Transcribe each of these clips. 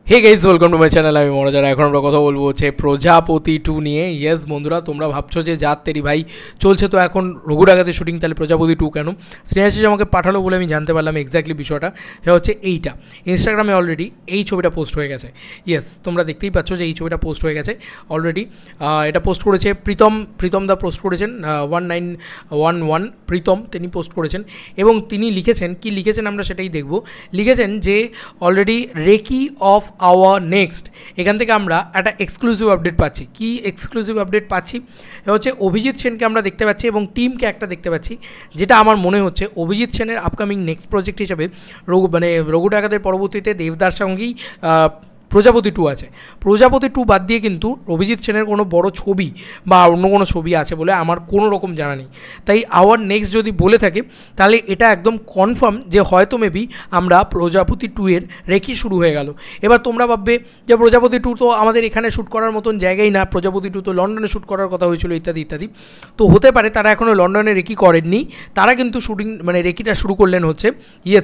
Hey guys, welcome to my channel. আমি মনোজ। এখন আমরা কথা বলবো হচ্ছে প্রজাপতি 2 নিয়ে। ইয়েস বন্ধুরা, তোমরা ভাবছো যে জাত তেরি ভাই চলছে তো এখন রঘু ডাকাতের শুটিং, তাহলে প্রজাপতি 2 কেন? স্নেহাশিস আমাকে পাঠালো বলে আমি জানতে পারলাম এক্স্যাক্টলি বিষয়টা। সেটা হচ্ছে এইটা, ইনস্টাগ্রামে অলরেডি এই ছবিটা পোস্ট হয়ে গেছে। ইয়েস, তোমরা দেখতেই পাচ্ছ যে এই ছবিটা পোস্ট হয়ে গেছে অলরেডি। এটা পোস্ট করেছে প্রীতম দা পোস্ট করেছেন, 1911 প্রীতম তিনি পোস্ট করেছেন এবং তিনি লিখেছেন, কি লিখেছেন আমরা সেটাই দেখব। লিখেছেন যে already recce of our next, এখান থেকে আমরা একটা এক্সক্লুসিভ আপডেট পাচ্ছি। কি এক্সক্লুসিভ আপডেট পাচ্ছি? হচ্ছে অভিজিৎ সেনকে আমরা দেখতে পাচ্ছি এবং টিমকে একটা দেখতে পাচ্ছি, যেটা আমার মনে হচ্ছে অভিজিৎ সেনের আপকামিং নেক্সট প্রজেক্ট হিসেবে রঘু ডাকাতের পরবর্তীতে দেবদার সঙ্গেই প্রজাপতি 2 আছে। প্রজাপতি 2 বাদ দিয়ে কিন্তু অভিজিৎ সেনের কোনো বড় ছবি বা অন্য কোনো ছবি আছে বলে আমার কোনো রকম জানা নেই। তাই আওয়ার নেক্সট যদি বলে থাকে তাহলে এটা একদম কনফার্ম যে হয়তো মেবি আমরা প্রজাপতি 2 এর রেকি শুরু হয়ে গেল। এবার তোমরা ভাববে যে প্রজাপতি 2 তো আমাদের এখানে শ্যুট করার মতন জায়গাই না, প্রজাপতি 2 তো লন্ডনে শ্যুট করার কথা হয়েছিল ইত্যাদি ইত্যাদি। তো হতে পারে তারা এখনও লন্ডনে রেকি করেননি, তারা কিন্তু শুটিং রেকিটা শুরু করলেন হচ্ছে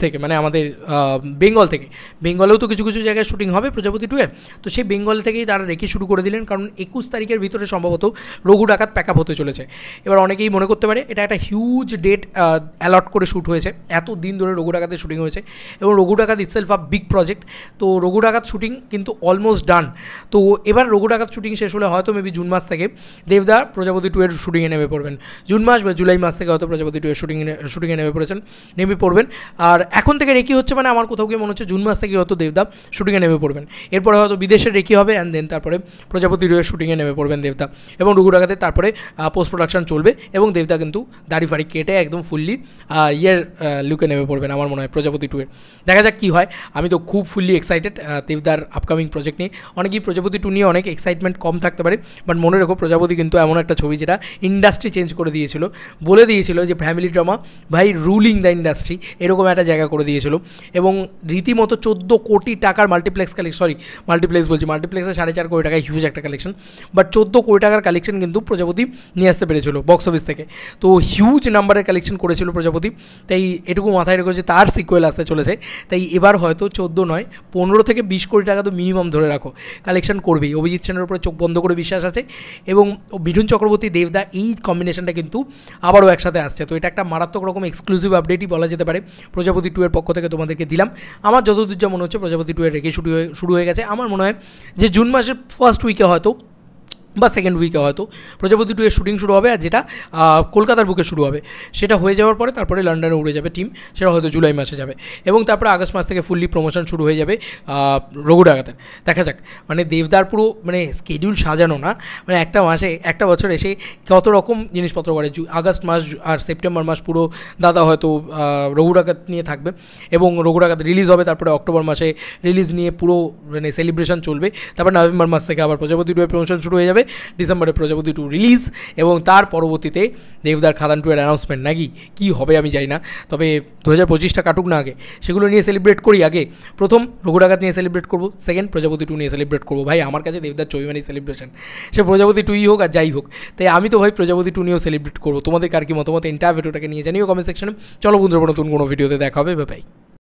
থেকে, আমাদের বেঙ্গল থেকে। বেঙ্গলেও তো কিছু কিছু জায়গায় শুটিং হবে প্রজাপতি 2 এর, তো সেই বেঙ্গল থেকেই তারা রেকি শুরু করে দিলেন, কারণ 21 তারিখের ভিতরে সম্ভবত রঘু ডাকাত প্যাক আপ হতে চলেছে। এবার অনেকেই মনে করতে পারে এটা একটা হিউজ ডেট অ্যালট করে শ্যুট হয়েছে, এত দিন ধরে রঘু ডাকাতের শুটিং হয়েছে এবং রঘু ডাকাত ইটসেলফ আ বিগ প্রজেক্ট। তো রঘু ডাকাত শুটিং কিন্তু অলমোস্ট ডান। তো এবার রঘু ডাকাত শুটিং শেষ হলে হয়তো মেবি জুন মাস থেকে দেবদা প্রজাপতি 2 এর শুটিংয়ে নেমে পড়বেন। জুন মাস বা জুলাই মাস থেকে হয়তো প্রজাপতি 2 এর শুটিংয়ে নেমে পড়বেন। আর এখন থেকে রেকি হচ্ছে, আমার কোথাও গিয়ে মনে হচ্ছে জুন মাস থেকে হয়তো দেবদা শুটিংয়ে নেমে পড়বেন। এরপরে হয়তো বিদেশের রেকি হবে অ্যান্ড দেন তারপরে প্রজাপতি 2 এর শুটিংয়ে নেমে পড়বেন দেবদা এবং রঘু ডাকাতের তারপরে পোস্ট প্রোডাকশন চলবে এবং দেবদা কিন্তু দাড়ি ফাড়ি কেটে একদম ফুললি লুকে নেমে পড়বেন আমার মনে হয় প্রজাপতি 2 এর। দেখা যাক কী হয়। আমি তো খুব ফুললি এক্সাইটেড দেবদার আপকামিং প্রজেক্ট নিয়ে। অনেকেই প্রজাপতি 2 নিয়ে অনেক এক্সাইটমেন্ট কম থাকতে পারে, বাট মনে রেখো প্রজাপতি কিন্তু এমন একটা ছবি যেটা ইন্ডাস্ট্রি চেঞ্জ করে দিয়েছিল, বলে দিয়েছিল যে ফ্যামিলি ড্রামা ভাই রুলিং দ্য ইন্ডাস্ট্রি, এরকম একটা জায়গা করে দিয়েছিল এবং রীতিমতো 14 কোটি টাকার মাল্টিপ্লেক্সে 4.5 কোটি টাকা, হিউজ একটা কালেকশন, বাট 14 কোটি টাকার কালেকশন কিন্তু প্রজাপতি নিয়ে আসতে পেরেছিল বক্স অফিস থেকে। তো হিউজ নাম্বারের কালেকশন করেছিল প্রজাপতি, তাই এটুকু মাথায় রেখো যে তার সিকুয়েল আসতে চলেছে। তাই এবার হয়তো 14 নয় 15 থেকে 20 কোটি টাকা তো মিনিমাম ধরে রাখো কালেকশন করবেই। অভিজিৎ সেনের উপরে চোখ বন্ধ করে বিশ্বাস আছে এবং মিঠুন চক্রবর্তী দেবদা এই কম্বিনেশনটা কিন্তু আবারও একসাথে আসছে। তো এটা একটা মারাত্মক রকম এক্সক্লুসিভ আপডেটই বলা যেতে পারে প্রজাপতি 2 এর পক্ষ থেকে তোমাদেরকে দিলাম। আমার যতদূর যা মনে হচ্ছে প্রজাপতি 2 এর রেখে শুরু হয়ে গেছে। আমার মনে হয় যে জুন মাসের ফার্স্ট উইকে হয়তো বা সেকেন্ড উইকে হয়তো প্রজাপতি 2 এর শুটিং শুরু হবে, আর যেটা কলকাতার বুকে শুরু হবে সেটা হয়ে যাওয়ার পরে তারপরে লন্ডনে উড়ে যাবে টিম, সেটা হয়তো জুলাই মাসে যাবে এবং তারপরে আগস্ট মাস থেকে ফুললি প্রমোশন শুরু হয়ে যাবে রঘু ডাকাতের। দেখা যাক, দেবদার পুরো স্কেডিউল সাজানো না, একটা মাসে একটা বছর এসে কত রকম জিনিসপত্র করে। আগস্ট মাস আর সেপ্টেম্বর মাস পুরো দাদা হয়তো রঘু ডাকাত নিয়ে থাকবে এবং রঘু ডাকাত রিলিজ হবে, তারপরে অক্টোবর মাসে রিলিজ নিয়ে পুরো সেলিব্রেশন চলবে, তারপর নভেম্বর মাস থেকে আবার প্রজাপতি 2 এর প্রমোশন শুরু হয়ে যাবে, ডিসেম্বরে প্রজাপতি 2 রিলিজ এবং তার পরবর্তীতে দেবদার খাদান 2 এর অ্যানাউন্সমেন্ট। নাকি কি হবে আমি জানি না, তবে 2025টা কাটুক না আগে, সেগুলো নিয়ে সেলিব্রেট করি। আগে প্রথম রঘু ডাকাত নিয়ে সেলিব্রেট করবো, সেকেন্ড প্রজাপতি 2 নিয়ে সেলিব্রেট করবো। ভাই আমার কাছে দেবদার ছবি সেলিব্রেশন, সে প্রজাপতি 2ই হোক আর যাই হোক। তাই আমি তো ভাই প্রজাপতি 2 নিয়েও সেলিব্রেট করবো। তোমাদের কার কি মতামত এন্টায়ার ভিডিওটাকে নিয়ে জানিও কমেন্ট সেকশনে। চলো বন্ধুরা, নতুন কোনো ভিডিওতে দেখা হবে। বাই।